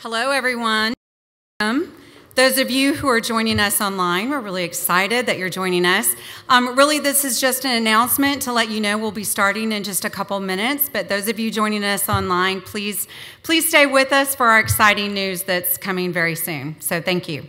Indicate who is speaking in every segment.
Speaker 1: Hello, everyone. Those of you who are joining us online, we're really excited that you're joining us. Really, this is just an announcement to let you know we'll be starting in just a couple minutes, but those of you joining us online, please stay with us for our exciting news that's coming very soon. So thank you.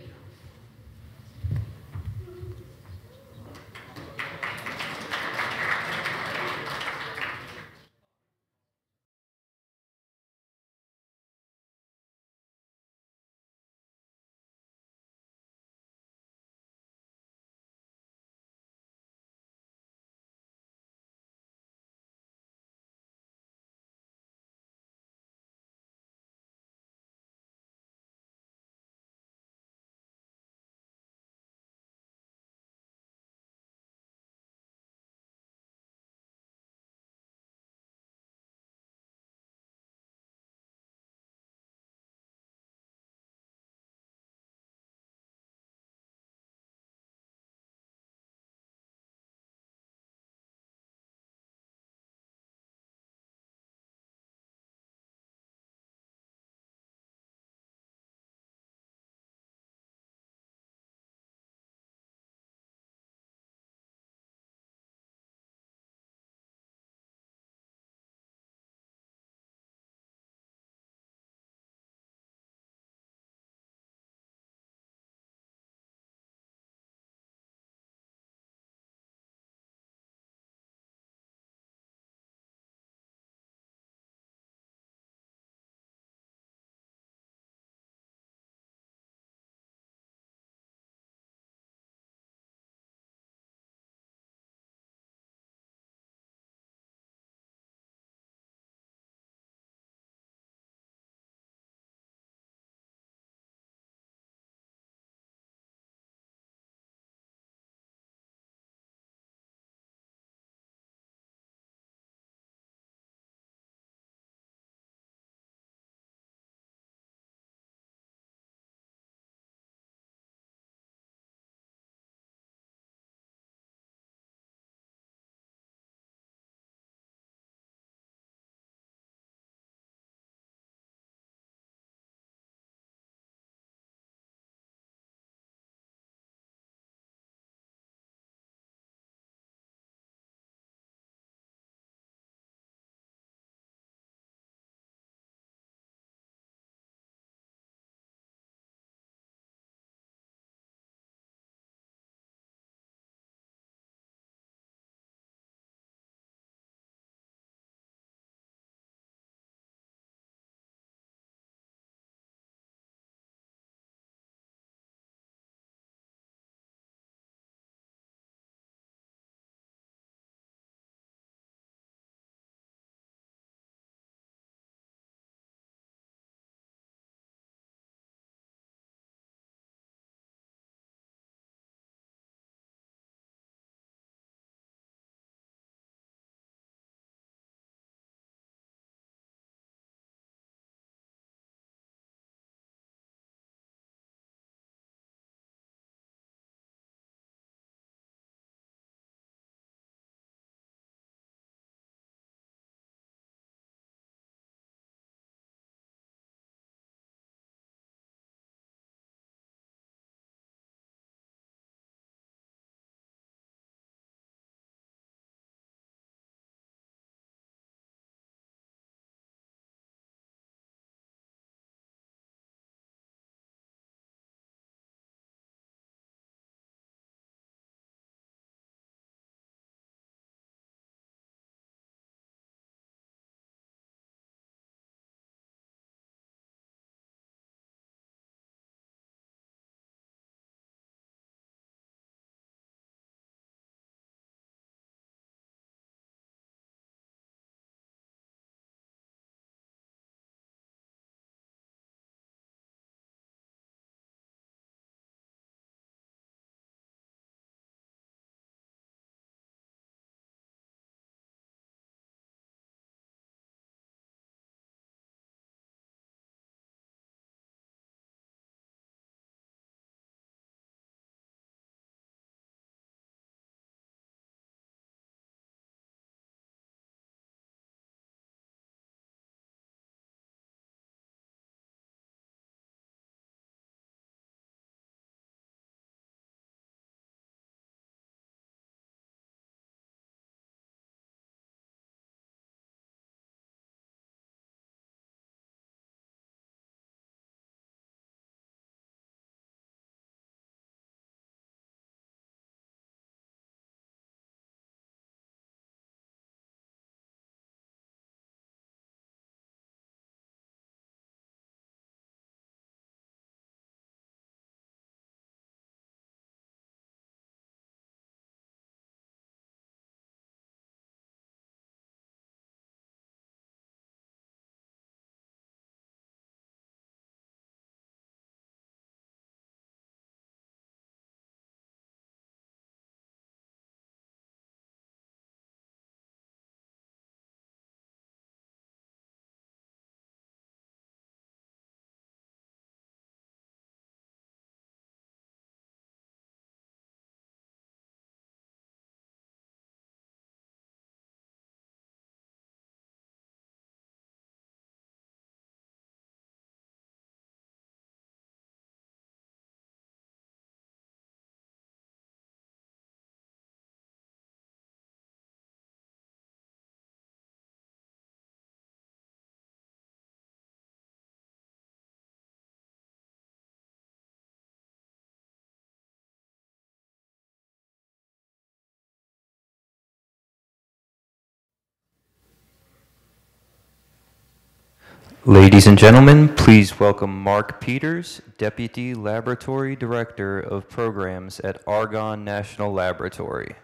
Speaker 2: Ladies and gentlemen, please welcome Mark Peters, Deputy Laboratory Director of Programs at Argonne National Laboratory.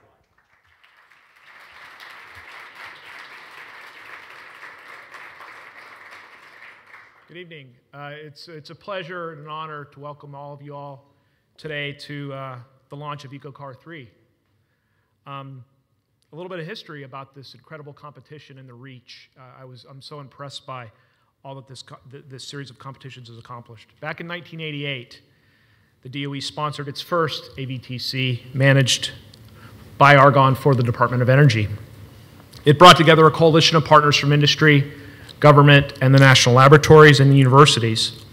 Speaker 3: Good evening. It's a pleasure and an honor to welcome all of you all today to the launch of EcoCAR3. A little bit of history about this incredible competition and the reach. I'm so impressed by all that this series of competitions has accomplished. Back in 1988, the DOE sponsored its first AVTC managed by Argonne for the Department of Energy. It brought together a coalition of partners from industry, government, and the national laboratories and the universities.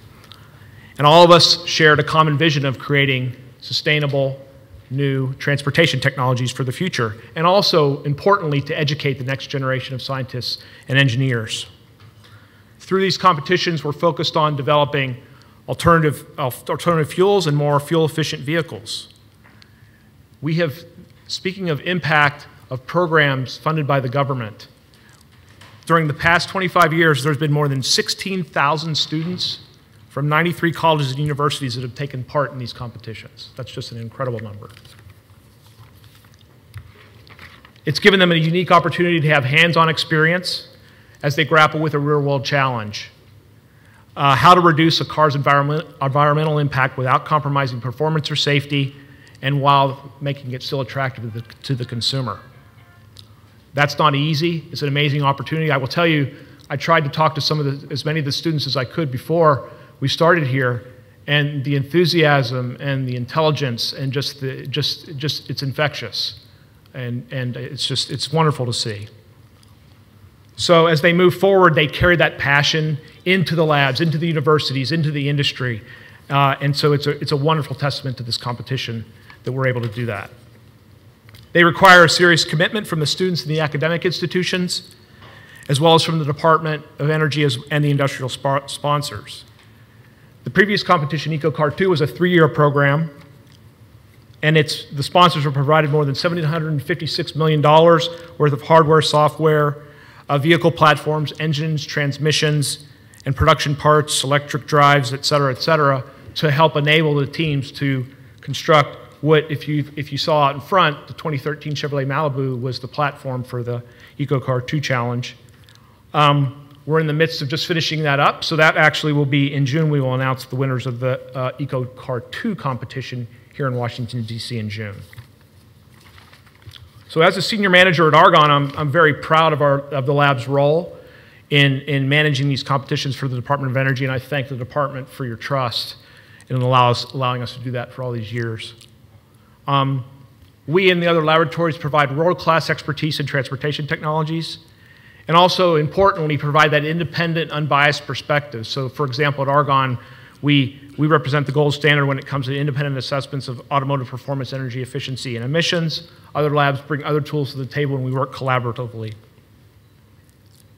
Speaker 3: And all of us shared a common vision of creating sustainable, new transportation technologies for the future, and also, importantly, to educate the next generation of scientists and engineers. Through these competitions, we're focused on developing alternative fuels and more fuel-efficient vehicles. We have, speaking of impact of programs funded by the government, during the past 25 years, there's been more than 16,000 students from 93 colleges and universities that have taken part in these competitions. That's just an incredible number. It's given them a unique opportunity to have hands-on experience as they grapple with a real-world challenge. How to reduce a car's environmental impact without compromising performance or safety, and while making it still attractive to the consumer. That's not easy. It's an amazing opportunity. I will tell you, I tried to talk to as many of the students as I could before we started here, and the enthusiasm and the intelligence and it's infectious, and it's wonderful to see. So as they move forward, they carry that passion into the labs, into the universities, into the industry, and so it's a wonderful testament to this competition that we're able to do that. They require a serious commitment from the students in the academic institutions, as well as from the Department of Energy and the industrial sponsors. The previous competition, EcoCAR3, was a 3-year program, and the sponsors were provided more than $756 million worth of hardware, software, vehicle platforms, engines, transmissions, and production parts, electric drives, et cetera, to help enable the teams to construct what, if you saw out in front, the 2013 Chevrolet Malibu was the platform for the EcoCAR2 challenge. We're in the midst of just finishing that up, so that actually will be in June. We will announce the winners of the EcoCAR2 competition here in Washington, D.C. in June. So as a senior manager at Argonne, I'm very proud of the lab's role in managing these competitions for the Department of Energy, and I thank the department for your trust in allowing us to do that for all these years. We and the other laboratories provide world-class expertise in transportation technologies, and also, importantly, provide that independent, unbiased perspective. So, for example, at Argonne, we represent the gold standard when it comes to independent assessments of automotive performance, energy efficiency, and emissions. Other labs bring other tools to the table, and we work collaboratively.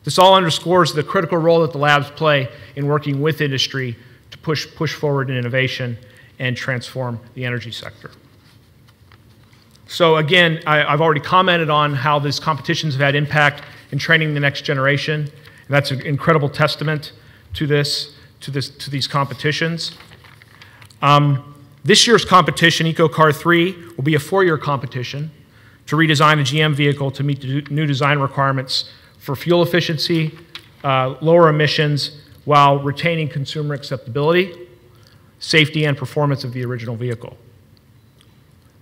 Speaker 3: This all underscores the critical role that the labs play in working with industry to push forward in innovation and transform the energy sector. So again, I've already commented on how these competitions have had impact in training the next generation, and that's an incredible testament to these competitions. This year's competition, EcoCAR3, will be a 4-year competition to redesign a GM vehicle to meet the new design requirements for fuel efficiency, lower emissions, while retaining consumer acceptability, safety, and performance of the original vehicle.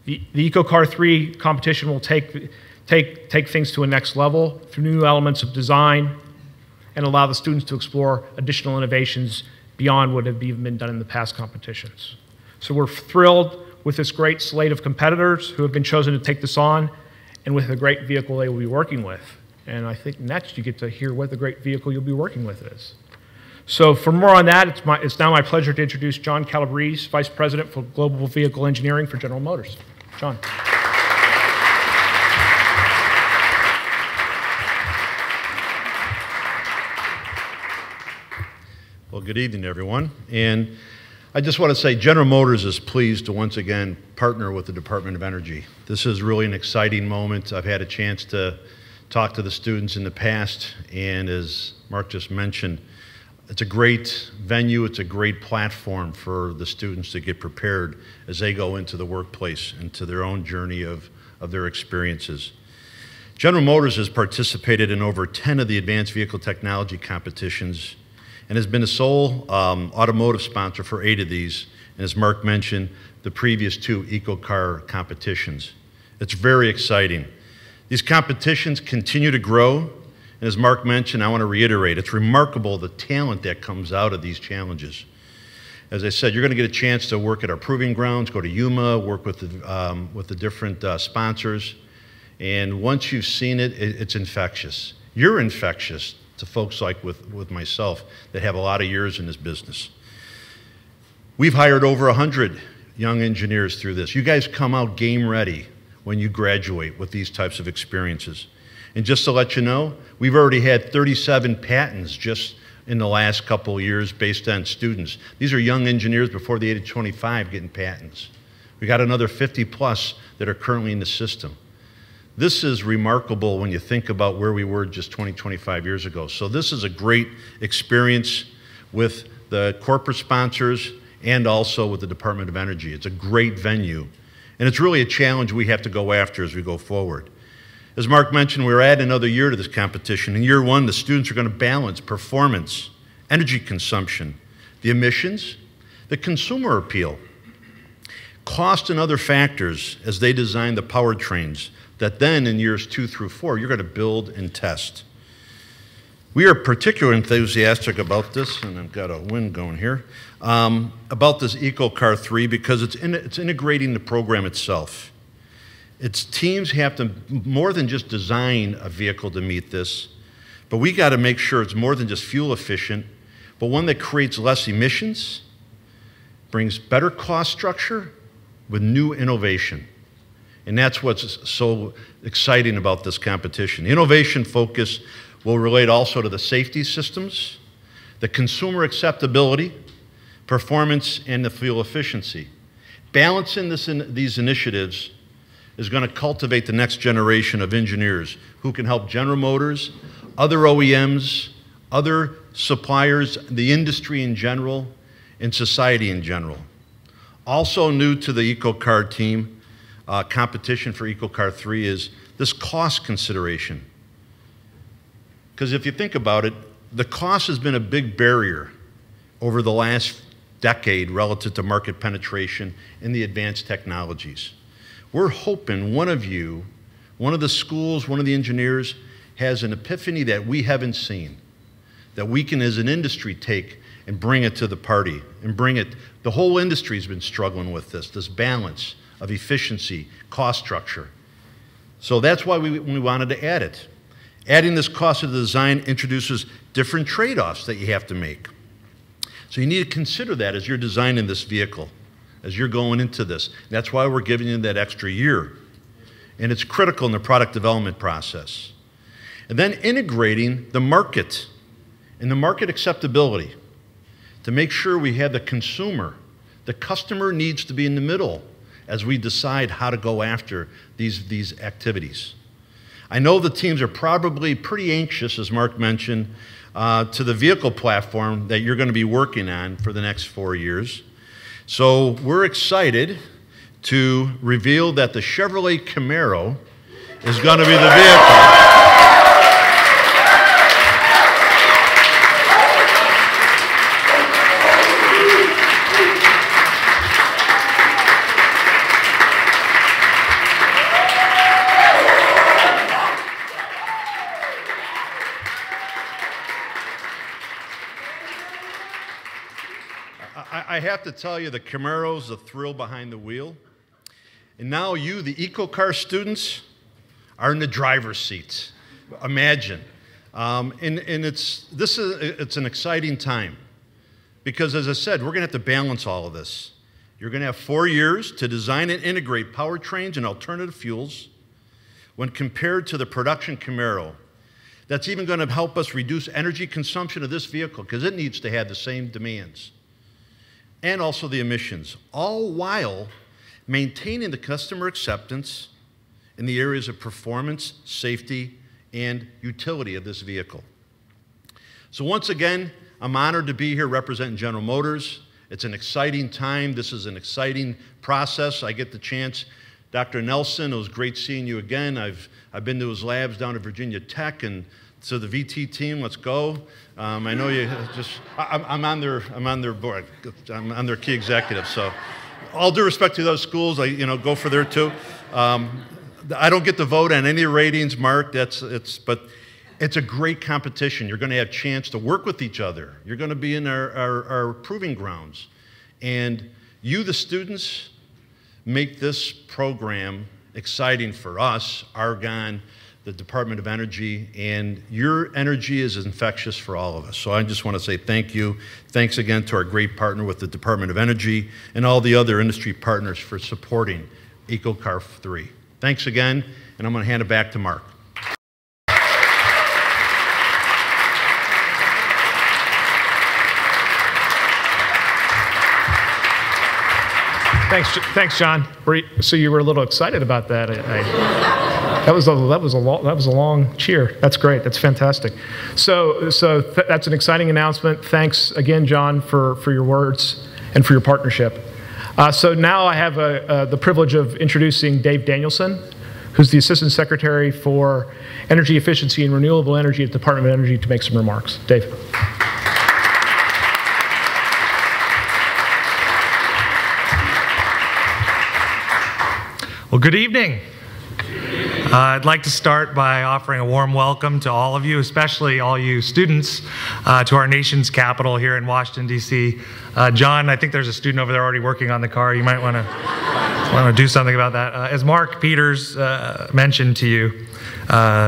Speaker 3: The EcoCAR3 competition will take things to a next level through new elements of design and allow the students to explore additional innovations beyond what have even been done in the past competitions. So we're thrilled with this great slate of competitors who have been chosen to take this on, and with the great vehicle they will be working with. And I think next you get to hear what the great vehicle you'll be working with is. So for more on that, it's now my pleasure to introduce John Calabrese, Vice President for Global Vehicle Engineering for General Motors. John.
Speaker 4: Well, good evening, everyone. And I just want to say General Motors is pleased to once again partner with the Department of Energy. This is really an exciting moment. I've had a chance to talk to the students in the past, and as Mark just mentioned, It's a great venue, it's a great platform for the students to get prepared as they go into the workplace, into their own journey of their experiences. General Motors has participated in over 10 of the advanced vehicle technology competitions and has been the sole automotive sponsor for 8 of these, and as Mark mentioned, the previous 2 EcoCAR competitions. It's very exciting. These competitions continue to grow, and as Mark mentioned, I want to reiterate, it's remarkable the talent that comes out of these challenges. As I said, you're going to get a chance to work at our proving grounds, go to Yuma, work with the different sponsors, and once you've seen it, it's infectious. You're infectious to folks like with myself that have a lot of years in this business. We've hired over 100 young engineers through this. You guys come out game ready when you graduate with these types of experiences. And just to let you know, we've already had 37 patents just in the last couple of years based on students. These are young engineers before the age of 25 getting patents. We got another 50 plus that are currently in the system. This is remarkable when you think about where we were just 20, 25 years ago. So this is a great experience with the corporate sponsors and also with the Department of Energy. It's a great venue. And it's really a challenge we have to go after as we go forward. As Mark mentioned, we're adding another year to this competition. In year 1, the students are going to balance performance, energy consumption, the emissions, the consumer appeal, cost and other factors as they design the powertrains that then in years 2 through 4, you're going to build and test. We are particularly enthusiastic about this, and I've got a wind going here, about this EcoCAR3 because it's integrating the program itself. Its teams have to more than just design a vehicle to meet this, but we got to make sure it's more than just fuel efficient, but one that creates less emissions, brings better cost structure with new innovation. And that's what's so exciting about this competition. The innovation focus will relate also to the safety systems, the consumer acceptability, performance, and the fuel efficiency. Balancing these initiatives is going to cultivate the next generation of engineers who can help General Motors, other OEMs, other suppliers, the industry in general, and society in general. Also new to the EcoCAR team, competition for EcoCAR3 is this cost consideration. Because if you think about it, the cost has been a big barrier over the last decade relative to market penetration in the advanced technologies. We're hoping one of you, one of the schools, one of the engineers has an epiphany that we haven't seen, that we can as an industry take and bring it to the party and bring it. The whole industry's been struggling with this balance of efficiency, cost structure. So that's why we wanted to add it. Adding this cost of the design introduces different trade-offs that you have to make. So you need to consider that as you're designing this vehicle, as you're going into this. That's why we're giving you that extra year. And it's critical in the product development process. And then integrating the market and the market acceptability to make sure we have the consumer. The customer needs to be in the middle as we decide how to go after these activities. I know the teams are probably pretty anxious, as Mark mentioned, to the vehicle platform that you're going to be working on for the next 4 years. So we're excited to reveal that the Chevrolet Camaro is going to be the vehicle. I have to tell you, the Camaro's the thrill behind the wheel. And now you, the EcoCAR students, are in the driver's seats. Imagine. It's an exciting time. Because as I said, we're going to have to balance all of this. You're going to have 4 years to design and integrate powertrains and alternative fuels when compared to the production Camaro. That's even going to help us reduce energy consumption of this vehicle because it needs to have the same demands. And also the emissions, all while maintaining the customer acceptance in the areas of performance, safety, and utility of this vehicle. So once again, I'm honored to be here representing General Motors. It's an exciting time. This is an exciting process. I get the chance. Dr. Nelson, it was great seeing you again. I've been to his labs down at Virginia Tech, and so the VT team, let's go. I know you just, I'm on their board. I'm on their key executive. So all due respect to those schools, go for there too. I don't get to vote on any ratings, Mark. But it's a great competition. You're going to have a chance to work with each other. You're going to be in our proving grounds. And you, the students, make this program exciting for us, Argonne, the Department of Energy, and your energy is infectious for all of us. So I just want to say thank you. Thanks again to our great partner with the Department of Energy and all the other industry partners for supporting EcoCAR3. Thanks again, and I'm going to hand it back to Mark.
Speaker 3: Thanks, John. So you were a little excited about that. That was a long cheer. That's great. That's fantastic. So that's an exciting announcement. Thanks again, John, for your words and for your partnership. So now I have the privilege of introducing Dave Danielson, who's the Assistant Secretary for Energy Efficiency and Renewable Energy at the Department of Energy, to make some remarks. Dave.
Speaker 5: Well, good evening. I'd like to start by offering a warm welcome to all of you, especially all you students, to our nation's capital here in Washington, D.C. John, I think there's a student over there already working on the car. You might want to do something about that. As Mark Peters mentioned to you,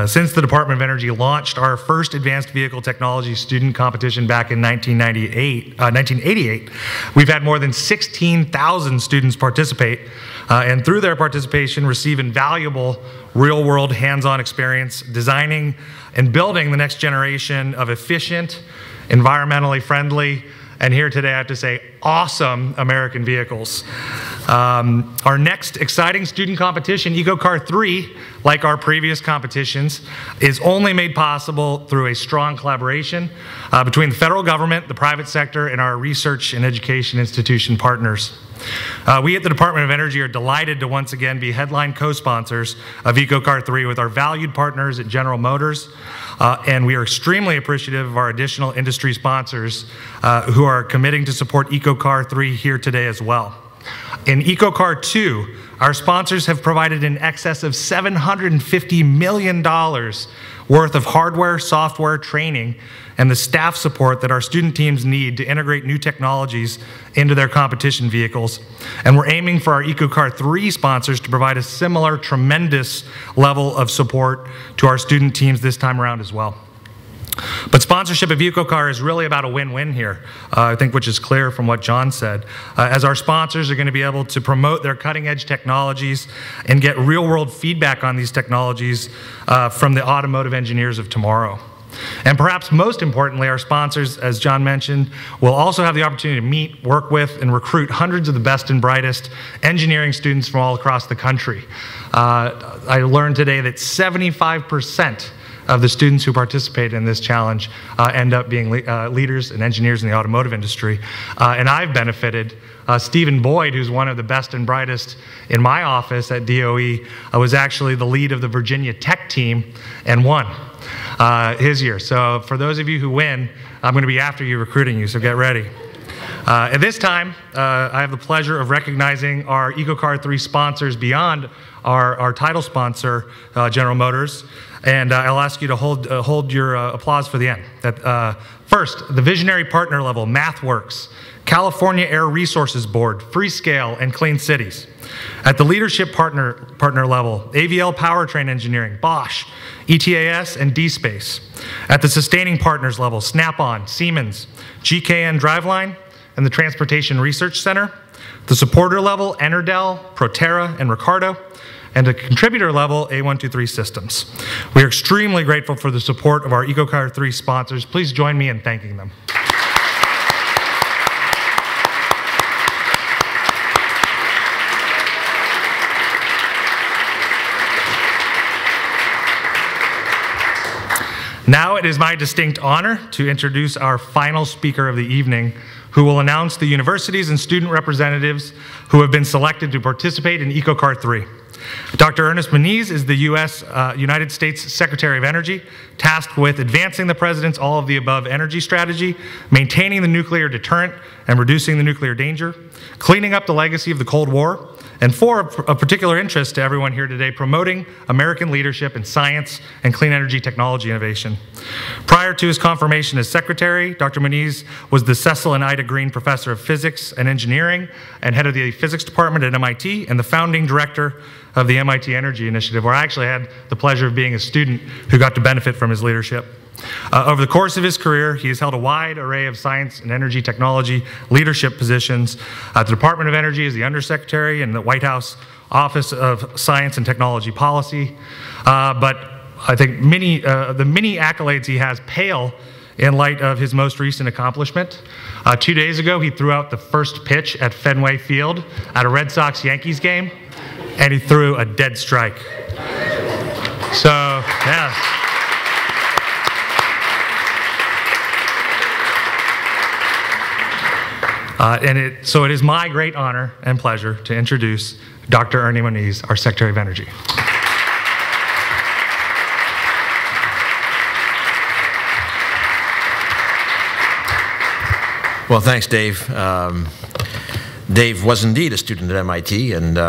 Speaker 5: since the Department of Energy launched our first advanced vehicle technology student competition back in 1988, we've had more than 16,000 students participate, and through their participation receive invaluable real-world hands-on experience designing and building the next generation of efficient, environmentally friendly, and here today I have to say awesome American vehicles. Our next exciting student competition, EcoCAR3, like our previous competitions, is only made possible through a strong collaboration between the federal government, the private sector, and our research and education institution partners. We at the Department of Energy are delighted to once again be headline co-sponsors of EcoCAR3 with our valued partners at General Motors, and we are extremely appreciative of our additional industry sponsors who are committing to support EcoCAR3 here today as well. In EcoCAR2, our sponsors have provided in excess of $750 million worth of hardware, software, training, and the staff support that our student teams need to integrate new technologies into their competition vehicles. And we're aiming for our EcoCAR3 sponsors to provide a similar tremendous level of support to our student teams this time around as well. But sponsorship of EcoCAR is really about a win-win here, I think, which is clear from what John said, as our sponsors are going to be able to promote their cutting-edge technologies and get real-world feedback on these technologies from the automotive engineers of tomorrow. And perhaps most importantly, our sponsors, as John mentioned, will also have the opportunity to meet, work with, and recruit hundreds of the best and brightest engineering students from all across the country. I learned today that 75% of the students who participate in this challenge end up being leaders and engineers in the automotive industry. And I've benefited. Stephen Boyd, who's one of the best and brightest in my office at DOE, was actually the lead of the Virginia Tech team and won his year. So for those of you who win, I'm going to be after you, recruiting you, so get ready. At this time, I have the pleasure of recognizing our EcoCAR3 sponsors beyond our title sponsor, General Motors, and I'll ask you to hold your applause for the end. First, the visionary partner level, MathWorks, California Air Resources Board, Freescale, and Clean Cities. At the leadership partner level, AVL Powertrain Engineering, Bosch, ETAS, and D-Space. At the sustaining partners level, Snap-on, Siemens, GKN Driveline, and the Transportation Research Center. The supporter level, Enerdell, Proterra, and Ricardo. And at contributor level, A123 Systems. We are extremely grateful for the support of our EcoCAR3 sponsors. Please join me in thanking them. Now it is my distinct honor to introduce our final speaker of the evening, who will announce the universities and student representatives who have been selected to participate in EcoCAR3. Dr. Ernest Moniz is the United States Secretary of Energy, tasked with advancing the President's all-of-the-above energy strategy, maintaining the nuclear deterrent and reducing the nuclear danger, cleaning up the legacy of the Cold War, and of particular interest to everyone here today, promoting American leadership in science and clean energy technology innovation. Prior to his confirmation as Secretary, Dr. Moniz was the Cecil and Ida Green Professor of Physics and Engineering and head of the Physics Department at MIT and the founding director of the MIT Energy Initiative, where I actually had the pleasure of being a student who got to benefit from his leadership. Over the course of his career, he has held a wide array of science and energy technology leadership positions at the Department of Energy as the Undersecretary and the White House Office of Science and Technology Policy. But I think the many accolades he has pale in light of his most recent accomplishment. 2 days ago, he threw out the first pitch at Fenway Field at a Red Sox-Yankees game, and he threw a dead strike. So, yeah. So it is my great honor and pleasure to introduce Dr. Ernie Moniz, our Secretary of Energy.
Speaker 6: Well, thanks, Dave. Dave was indeed a student at MIT, and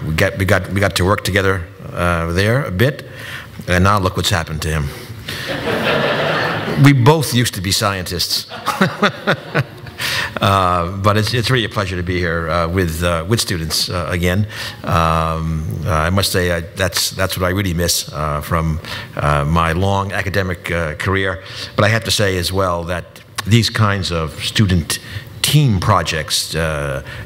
Speaker 6: we got to work together there a bit, and now look what's happened to him. We both used to be scientists. But it's really a pleasure to be here with students again. I must say that's what I really miss from my long academic career. But I have to say as well that these kinds of student team projects,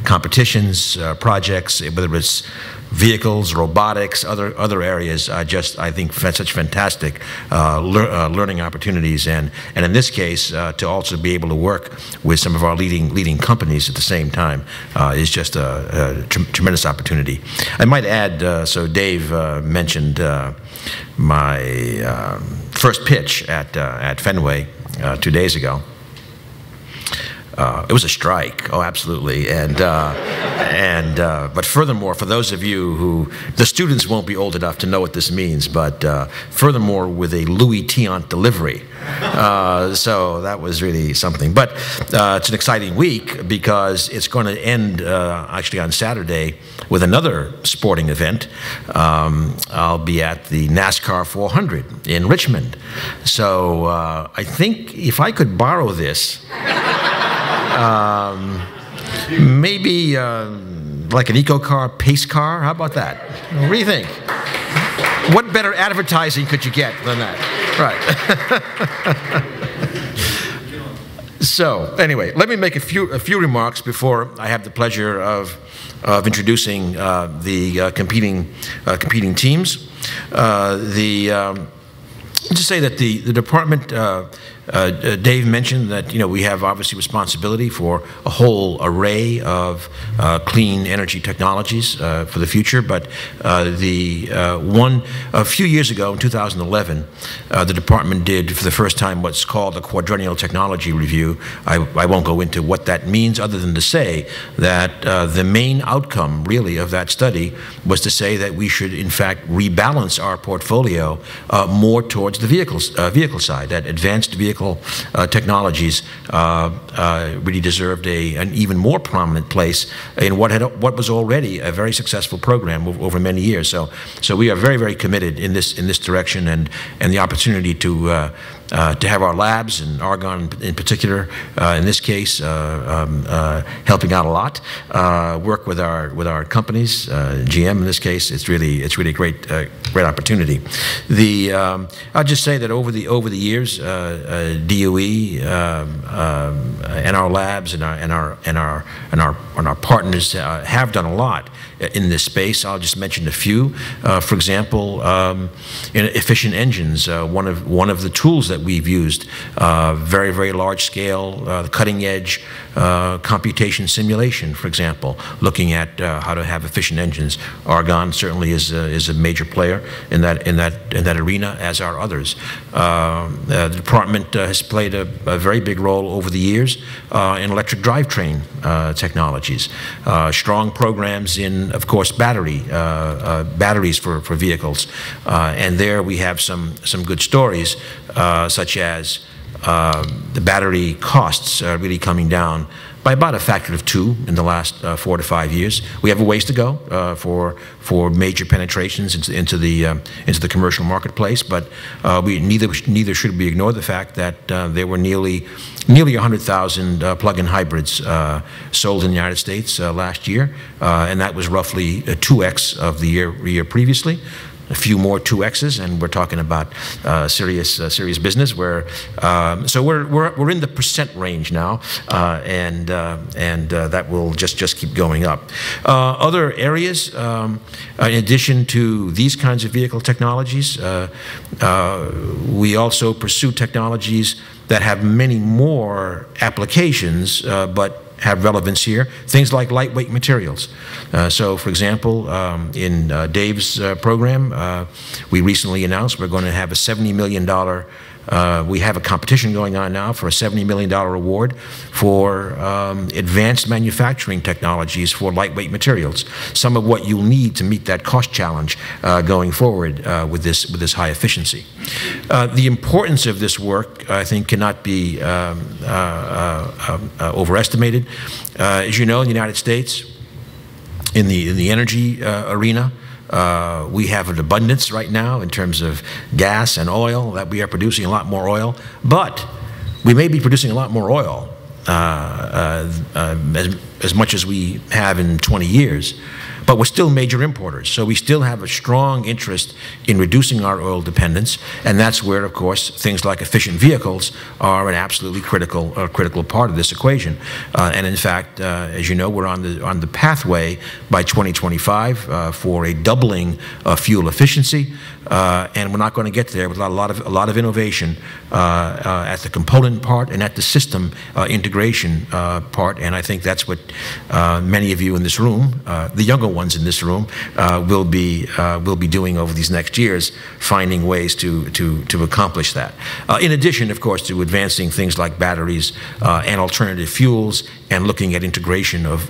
Speaker 6: competitions, projects, whether it's vehicles, robotics, other areas, just, I think, such fantastic learning opportunities, and in this case, to also be able to work with some of our leading companies at the same time is just a tremendous opportunity. I might add, so Dave mentioned my first pitch at Fenway 2 days ago. It was a strike, oh, absolutely, but furthermore, for those of you who, the students won't be old enough to know what this means, but furthermore, with a Louis Tiant delivery. So that was really something. But it's an exciting week because it's going to end actually on Saturday with another sporting event. I'll be at the NASCAR 400 in Richmond. So I think if I could borrow this, maybe like an EcoCAR pace car, how about that? What do you think? What better advertising could you get than that? Right. So anyway, let me make a few remarks before I have the pleasure of introducing the competing teams. Just say that the department, Dave mentioned that we have obviously responsibility for a whole array of clean energy technologies for the future. But a few years ago in 2011, the department did for the first time what's called a quadrennial technology review. I won't go into what that means other than to say that the main outcome really of that study was to say that we should in fact rebalance our portfolio more towards the vehicle side, that advanced vehicle technologies really deserved an even more prominent place in what was already a very successful program over many years. So we are very, very committed in this direction, and the opportunity to have our labs, and Argonne in particular, in this case, helping out a lot. Work with our companies, GM in this case. It's really a great opportunity. I'll just say that over the years, DOE and our labs and our partners have done a lot in this space. I'll just mention a few. For example, efficient engines. One of the tools that we've used. Very, very large scale, cutting edge computation simulation, for example, looking at how to have efficient engines. Argonne certainly is a major player in that arena, as are others. The department has played a very big role over the years in electric drivetrain technologies. Strong programs in, of course, batteries for vehicles, and there we have some good stories, such as the battery costs really coming down by about a factor of 2 in the last 4 to 5 years. We have a ways to go for major penetrations into the commercial marketplace, but neither should we ignore the fact that there were nearly 100,000 plug-in hybrids sold in the United States last year, and that was roughly 2x of the year previously. A few more 2X's, and we're talking about serious business. So we're in the percent range now, and that will just keep going up. Other areas, in addition to these kinds of vehicle technologies, we also pursue technologies that have many more applications, but have relevance here. Things like lightweight materials. So, for example, in Dave's program, we recently announced we're going to have a $70 million we have a competition going on now for a $70 million award for advanced manufacturing technologies for lightweight materials. Some of what you'll need to meet that cost challenge going forward with this high efficiency. The importance of this work, I think, cannot be overestimated. As you know, in the United States, in the energy arena, we have an abundance right now in terms of gas and oil, that we are producing a lot more oil, but we may be producing a lot more oil as much as we have in 20 years, but we're still major importers. So we still have a strong interest in reducing our oil dependence, and that's where, of course, things like efficient vehicles are an absolutely critical part of this equation. And in fact, as you know, we're on the pathway by 2025 for a doubling of fuel efficiency, and we're not going to get there without a lot of innovation at the component part and at the system integration part. And I think that's what many of you in this room, the younger ones in this room, will be doing over these next years, finding ways to accomplish that. In addition, of course, to advancing things like batteries and alternative fuels, and looking at integration of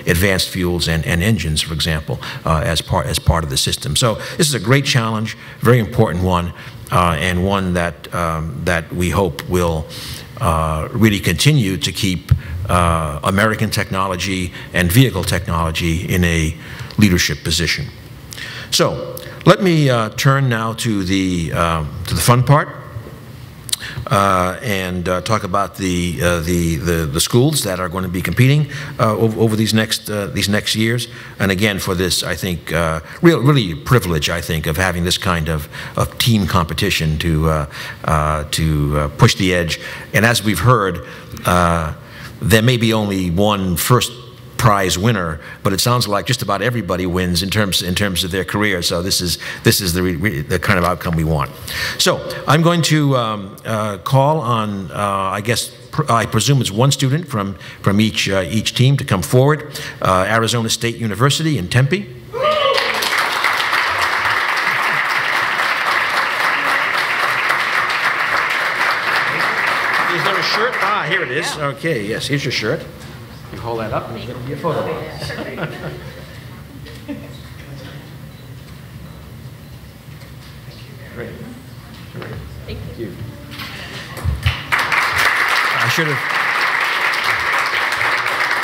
Speaker 6: advanced fuels and engines, for example, as part of the system. So this is a great challenge, very important one, and one that we hope will really continue to keep American technology and vehicle technology in a leadership position. So let me turn now to the fun part. And talk about the schools that are going to be competing over these next years. And again, for this, I think really privilege, I think, of having this kind of team competition to push the edge. And as we've heard, there may be only one first prize winner, but it sounds like just about everybody wins in terms of their career. So this is the kind of outcome we want. So I'm going to call on I presume it's one student from each team to come forward. Arizona State University in Tempe. Is there a shirt? Ah, here it is. Yeah. Okay, yes, here's your shirt. You hold that up and there's going to be a photo of it. Great. Thank you.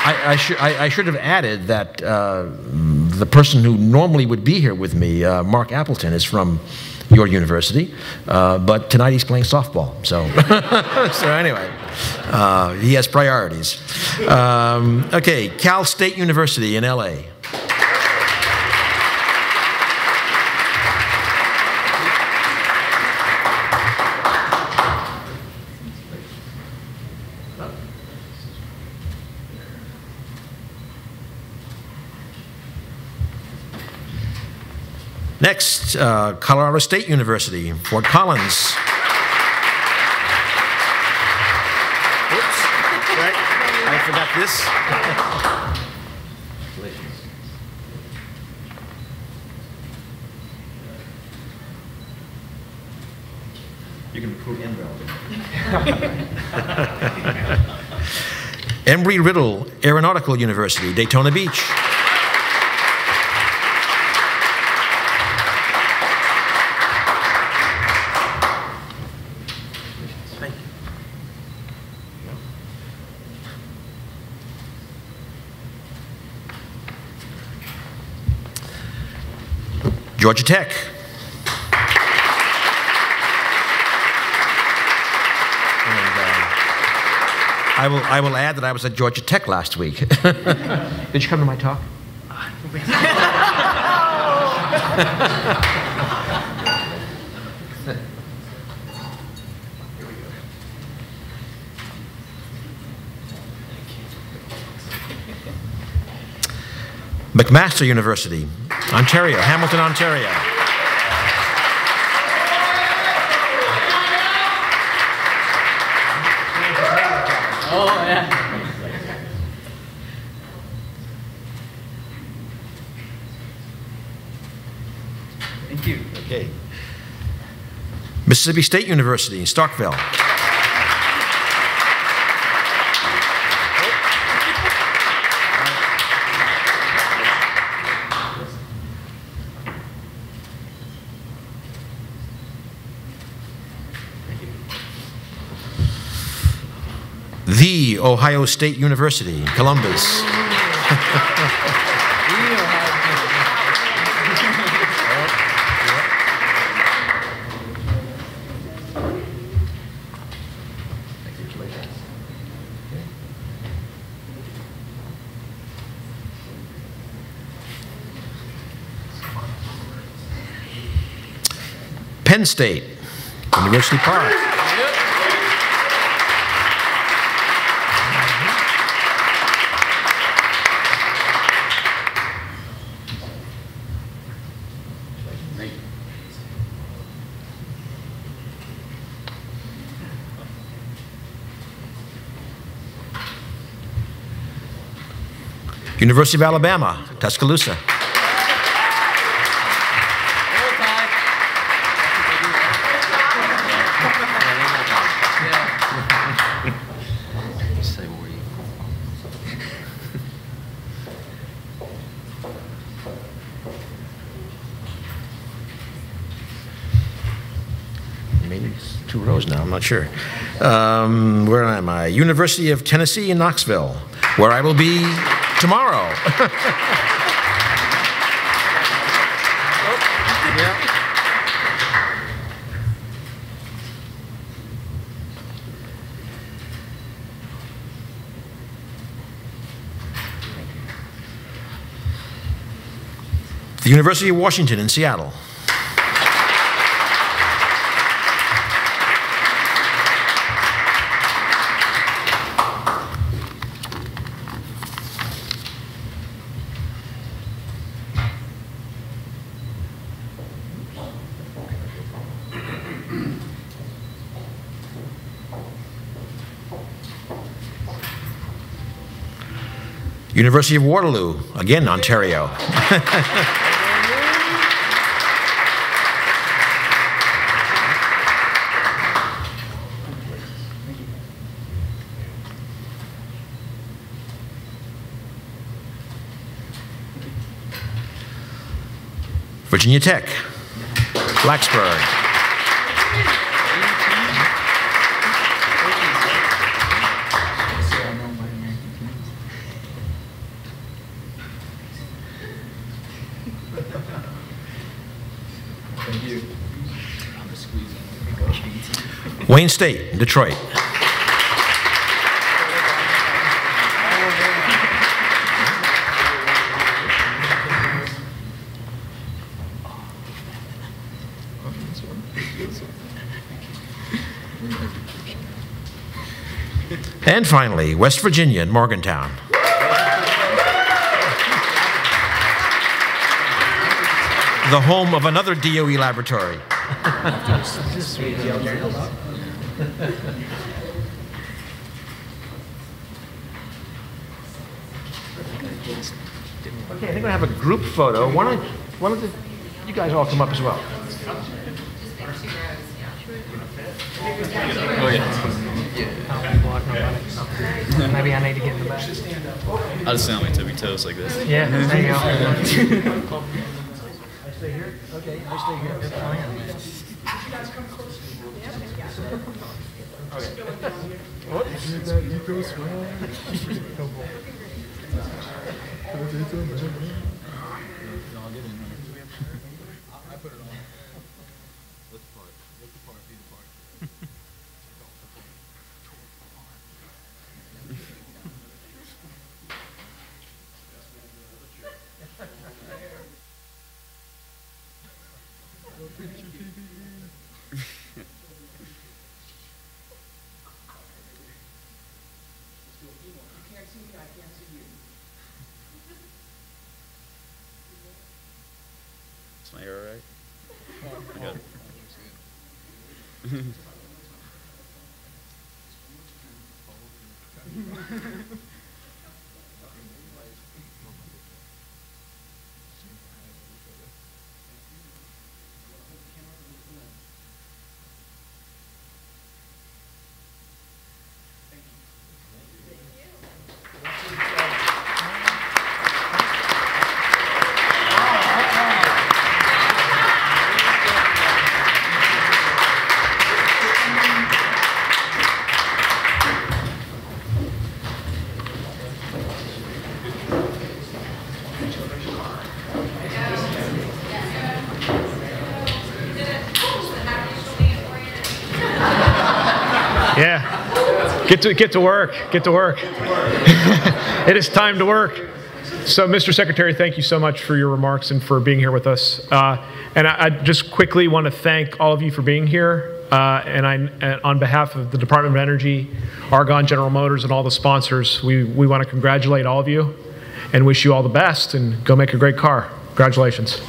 Speaker 6: I should have added that the person who normally would be here with me, Mark Appleton, is from your university, but tonight he's playing softball. So, so anyway, he has priorities. Okay, Cal State University in LA. Next, Colorado State University, Fort Collins. this. You can prove Embry-Riddle Aeronautical University, Daytona Beach. Georgia Tech. I will add that I was at Georgia Tech last week. Did you come to my talk? McMaster University, Ontario, Hamilton, Ontario.
Speaker 7: Oh, yeah. Thank you.
Speaker 6: Okay. Mississippi State University, Starkville. The Ohio State University, Columbus. Penn State, University Park. University of Alabama, Tuscaloosa. Maybe it's 2 rows now, I'm not sure. Where am I? University of Tennessee in Knoxville, where I will be tomorrow. The University of Washington in Seattle. University of Waterloo, again, Ontario. Virginia Tech, Blacksburg. Wayne State, Detroit. And finally, West Virginia in Morgantown. The home of another DOE laboratory. Okay, I think I have a group photo. Why don't you guys all come up as well?
Speaker 7: Oh, yeah.
Speaker 8: Maybe I need to get in the back.
Speaker 7: I'll just stand on my tippy toes like this.
Speaker 8: Yeah, there you go. I stay here? Okay, I stay here.
Speaker 7: Is my hair all right? Good.
Speaker 3: Yeah, get to work. It is time to work. So, Mr. Secretary, thank you so much for your remarks and for being here with us. And I just quickly want to thank all of you for being here. And on behalf of the Department of Energy, Argonne, General Motors, and all the sponsors, we want to congratulate all of you and wish you all the best and go make a great car. Congratulations.